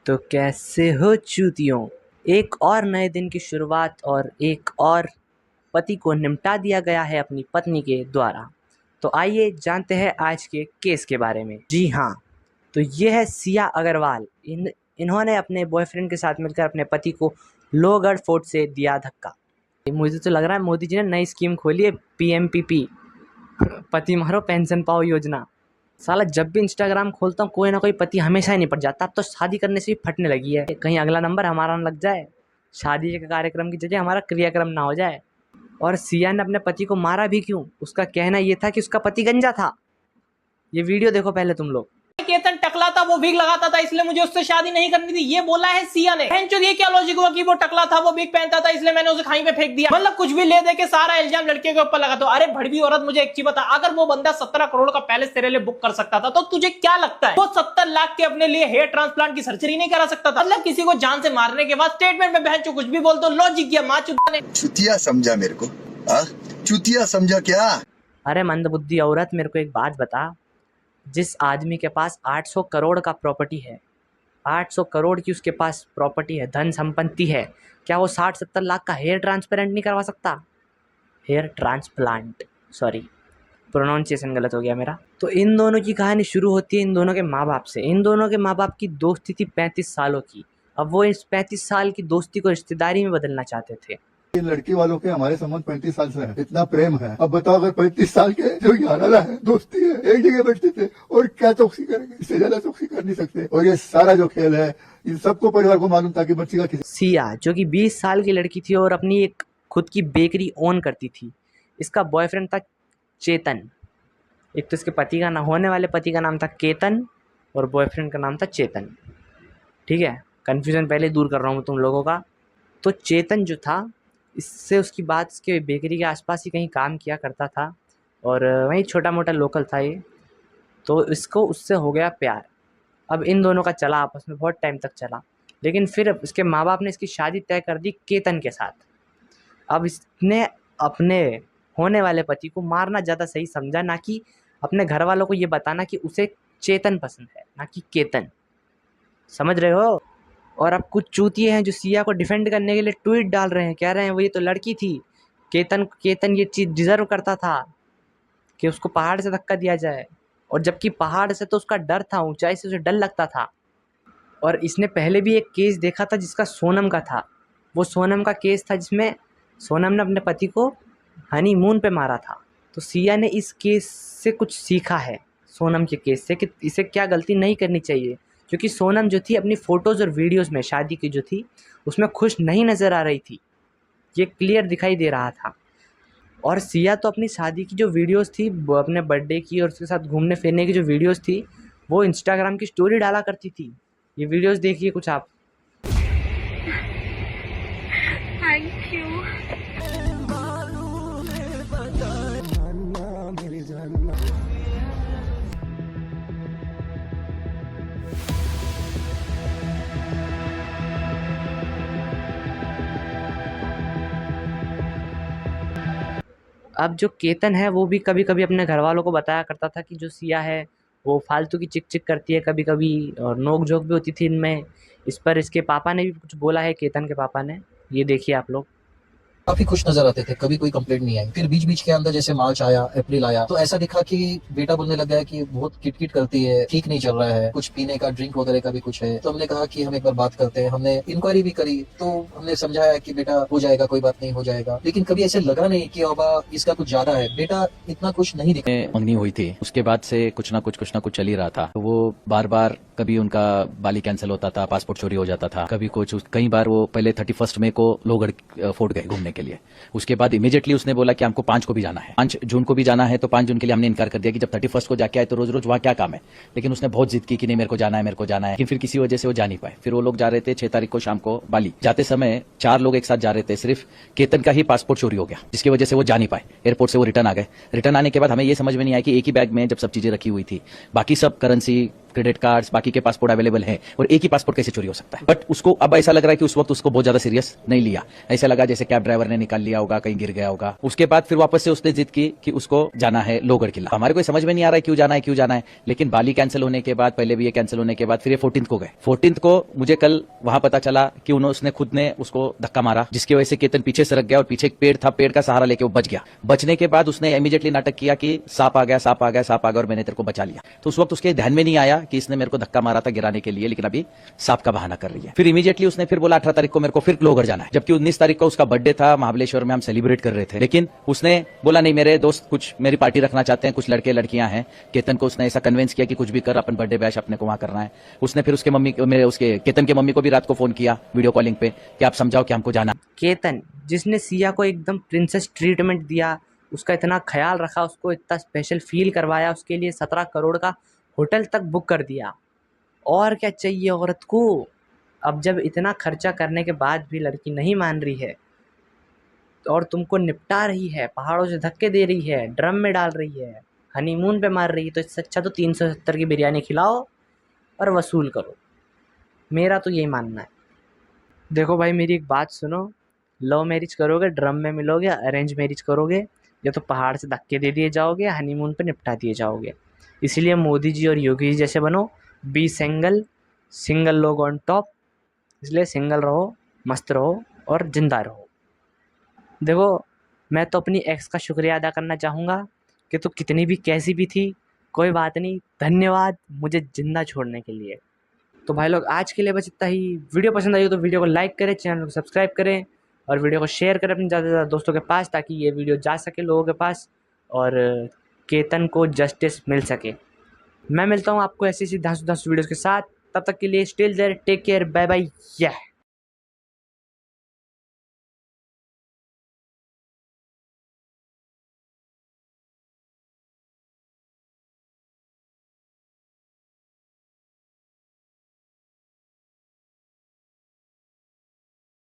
तो कैसे हो चूतियों। एक और नए दिन की शुरुआत और एक और पति को निपटा दिया गया है अपनी पत्नी के द्वारा। तो आइए जानते हैं आज के केस के बारे में। जी हाँ, तो ये है सिया अग्रवाल। इन्होंने अपने बॉयफ्रेंड के साथ मिलकर अपने पति को लोहगढ़ फोर्ट से दिया धक्का। मुझे तो लग रहा है मोदी जी ने नई स्कीम खोली है, PMPP, पति मारो पेंशन पाओ योजना। साला जब भी इंस्टाग्राम खोलता हूँ कोई ना कोई पति हमेशा ही निपट जाता। अब तो शादी करने से भी फटने लगी है, कहीं अगला नंबर हमारा न लग जाए, शादी के कार्यक्रम की जगह हमारा क्रियाक्रम ना हो जाए। और सिया ने अपने पति को मारा भी क्यों? उसका कहना ये था कि उसका पति गंजा था। ये वीडियो देखो पहले तुम लोग। केतन टकला था, वो विग लगाता था, इसलिए मुझे उससे शादी नहीं करनी थी, ये बोला है सिया ने। ये क्या लॉजिक हुआ कि वो टकला था, वो विग पहनता था, इसलिए मैंने उसे खाई में फेंक दिया। मतलब कुछ भी ले दे के सारा इल्जाम लड़के के ऊपर लगा दो। अरे भड़वी औरत, मुझे एक चीज बता, अगर वो बंदा 17 करोड़ का पैलेस तेरे लिए बुक कर सकता था तो तुझे क्या लगता है वो 70 लाख के अपने लिए हेयर ट्रांसप्लांट की सर्जरी नहीं करा सकता था? मतलब किसी को जान से मारने के बाद स्टेटमेंट में बहन कुछ भी बोल दो, लॉजिक किया माँ चुदा ने। चुतिया समझा मेरे को? चुतिया समझा क्या? अरे मंदबुद्धि औरत, मेरे को एक बात बता, जिस आदमी के पास 800 करोड़ का प्रॉपर्टी है, 800 करोड़ की उसके पास प्रॉपर्टी है, धन संपत्ति है, क्या वो 60-70 लाख का हेयर ट्रांसपेरेंट नहीं करवा सकता? हेयर ट्रांसप्लांट, सॉरी प्रोनाउंसिएशन गलत हो गया मेरा। तो इन दोनों की कहानी शुरू होती है इन दोनों के माँ बाप से। इन दोनों के माँ बाप की दोस्ती थी 35 सालों की। अब वो इस 35 साल की दोस्ती को रिश्तेदारी में बदलना चाहते थे। इन लड़की वालों के हमारे संबंध 35 साल से है, इतना प्रेम है। अब बताओ, अगर 35 साल के जो 11 है दोस्ती है, एक जगह बैठते थे, और क्या चौकसी करेंगे? इससे ज्यादा चौकसी कर नहीं सकते। और ये सारा जो खेल है इन सबको परिवार को मालूम था कि बच्ची का किसी। सिया जो कि 20 साल की लड़की थी और अपनी एक खुद की बेकरी ओन करती थी। इसका बॉयफ्रेंड था चेतन। एक तो इसके पति का होने वाले पति का नाम था केतन और बॉयफ्रेंड का नाम था चेतन। ठीक है, कन्फ्यूजन पहले दूर कर रहा हूँ तुम लोगों का। तो चेतन जो था, इससे उसकी बात इसके बेकरी के आसपास ही कहीं काम किया करता था और वहीं छोटा मोटा लोकल था ये। तो इसको उससे हो गया प्यार। अब इन दोनों का चला आपस में बहुत टाइम तक चला, लेकिन फिर इसके माँ बाप ने इसकी शादी तय कर दी केतन के साथ। अब इसने अपने होने वाले पति को मारना ज़्यादा सही समझा, ना कि अपने घर वालों को ये बताना कि उसे चेतन पसंद है, ना कि केतन। समझ रहे हो? और अब कुछ चूतिए हैं जो सिया को डिफेंड करने के लिए ट्वीट डाल रहे हैं, कह रहे हैं वो ये तो लड़की थी, केतन ये चीज़ डिज़र्व करता था कि उसको पहाड़ से धक्का दिया जाए। और जबकि पहाड़ से तो उसका डर था, ऊंचाई से उसे डर लगता था। और इसने पहले भी एक केस देखा था जिसका सोनम का था। वो सोनम का केस था जिसमें सोनम ने अपने पति को हनीमून पे मारा था। तो सिया ने इस केस से कुछ सीखा है, सोनम के केस से, कि इसे क्या गलती नहीं करनी चाहिए। क्योंकि सोनम जो थी अपनी फ़ोटोज़ और वीडियोज़ में शादी की जो थी उसमें खुश नहीं नज़र आ रही थी, ये क्लियर दिखाई दे रहा था। और सिया तो अपनी शादी की जो वीडियोज़ थी, अपने बर्थडे की और उसके साथ घूमने फिरने की जो वीडियोज़ थी, वो इंस्टाग्राम की स्टोरी डाला करती थी। ये वीडियोज़ देखिए कुछ आप। Thank you. अब जो केतन है वो भी कभी कभी अपने घर वालों को बताया करता था कि जो सिया है वो फालतू की चिक चिक करती है कभी कभी, और नोक झोंक भी होती थी इनमें। इस पर इसके पापा ने भी कुछ बोला है, केतन के पापा ने। ये देखिए आप लोग। काफी खुश नजर आते थे, कभी कोई कंप्लेंट नहीं आई। फिर बीच बीच के अंदर जैसे मार्च आया, अप्रैल आया, तो ऐसा दिखा कि बेटा बोलने लग गया कि बहुत किटकिट करती है, ठीक नहीं चल रहा है, कुछ पीने का ड्रिंक वगैरह का भी कुछ है। तो हमने कहा कि हम एक बार बात करते हैं। हमने इंक्वायरी भी करी, तो हमने समझाया कि बेटा हो जाएगा, कोई बात नहीं, हो जाएगा। लेकिन कभी ऐसे लगा नहीं कि अब इसका कुछ ज्यादा है। बेटा इतना कुछ नहीं दिखा। मंगनी हुई थी, उसके बाद से कुछ ना कुछ चल ही रहा था। तो वो बार बार कभी उनका बाली कैंसिल होता था, पासपोर्ट चोरी हो जाता था, कभी कुछ। कई बार वो पहले 31 मई को लोहगढ़ फोर्ट गए घूमने के लिए। उसके बाद इमीडिएटली उसने बोला कि हमको 5 को भी जाना है, 5 जून को भी जाना है। तो 5 जून के लिए हमने इनकार कर दिया कि जब 31 को जाके आए तो रोज रोज वहाँ क्या काम है। लेकिन उसने बहुत जिद की कि नहीं मेरे को जाना है, मेरे को जाना है। लेकिन फिर किसी वजह से वो जा नहीं पाए। फिर वो लोग जा रहे थे 6 तारीख को शाम को बाली। जाते समय 4 लोग एक साथ जा रहे थे, सिर्फ केतन का ही पासपोर्ट चोरी हो गया, जिसकी वजह से वो जा नहीं पाए। एयरपोर्ट से वो रिटर्न आ गए। रिटर्न आने के बाद हमें ये समझ में नहीं आया कि एक ही बैग में जब सब चीजें रखी हुई थी, बाकी सब करेंसी, क्रेडिट कार्ड्स, बाकी के पासपोर्ट अवेलेबल हैं, और एक ही पासपोर्ट कैसे चोरी हो सकता है। बट उसको अब ऐसा लग रहा है कि उस वक्त उसको बहुत ज्यादा सीरियस नहीं लिया, ऐसा लगा जैसे कैब ड्राइवर ने निकाल लिया होगा, कहीं गिर गया होगा। उसके बाद फिर वापस से उसने जिद की कि उसको जाना है लोहगढ़ किला। हमारे को समझ में नहीं आ रहा है क्यों जाना है, लेकिन बाली कैंसिल होने के बाद, पहले भी ये कैंसिल होने के बाद फिर ये 14th को गए। 14th को मुझे कल वहां पता चला कि उसने खुद ने उसको धक्का मारा, जिसकी वजह से केतन पीछे सरक गया और पीछे एक पेड़ था, पेड़ का सहारा लेके वो बच गया। बचने के बाद उसने इमीडिएटली नाटक किया कि सांप आ गया और मैंने तेरे को बचा लिया। तो उस वक्त उसके ध्यान में नहीं आया कि इसने मेरे को धक्का मारा था गिराने के लिए, लेकिन अभी सांप का बहाना कर रही है। फिर इमीडिएटली उसने फिर बोला 18 तारीख को मेरे को फिर लोहगढ़ जाना है, जबकि 19 तारीख को उसका बर्थडे था, महाबलेश्वर में हम सेलिब्रेट कर रहे थे। लेकिन उसने बोला नहीं, मेरे दोस्त कुछ मेरी पार्टी रखना चाहते हैं, कुछ लड़के लड़कियां हैं। केतन को उसने ऐसा कन्विंस किया कि कुछ भी कर, अपन बर्थडे बैश अपने को वहां करना है। उसने फिर उसके केतन के मम्मी को भी रात को फोन किया वीडियो कॉलिंग पे कि आप समझाओ कि हमको जाना। केतन जिसने सिया को एकदम प्रिंसेस ट्रीटमेंट दिया, उसका इतना ख्याल रखा, उसको इतना स्पेशल फील करवाया, उसके लिए 17 करोड़ का होटल तक बुक कर दिया, और क्या चाहिए औरत को। अब जब इतना खर्चा करने के बाद भी लड़की नहीं मान रही है और तुमको निपटा रही है, पहाड़ों से धक्के दे रही है, ड्रम में डाल रही है, हनीमून पे मार रही है, तो इससे अच्छा तो 370 की बिरयानी खिलाओ और वसूल करो। मेरा तो यही मानना है। देखो भाई, मेरी एक बात सुनो, लव मैरिज करोगे ड्रम में मिलोगे, अरेंज मैरिज करोगे या तो पहाड़ से धक्के दे दिए जाओगे, हनीमून पे निपटा दिए जाओगे। इसीलिए मोदी जी और योगी जी जैसे बनो, बी सिंगल लोग ऑन टॉप। इसलिए सिंगल रहो, मस्त रहो और जिंदा रहो। देखो, मैं तो अपनी एक्स का शुक्रिया अदा करना चाहूँगा कि तू कितनी भी कैसी भी थी, कोई बात नहीं, धन्यवाद मुझे जिंदा छोड़ने के लिए। तो भाई लोग, आज के लिए बस इतना ही। वीडियो पसंद आई हो तो वीडियो को लाइक करें, चैनल को सब्सक्राइब करें और वीडियो को शेयर करें अपने ज़्यादा से ज़्यादा दोस्तों के पास, ताकि ये वीडियो जा सके लोगों के पास और केतन को जस्टिस मिल सके। मैं मिलता हूँ आपको ऐसी धांसू वीडियोज़ के साथ। तब तक के लिए still there, take care, bye bye.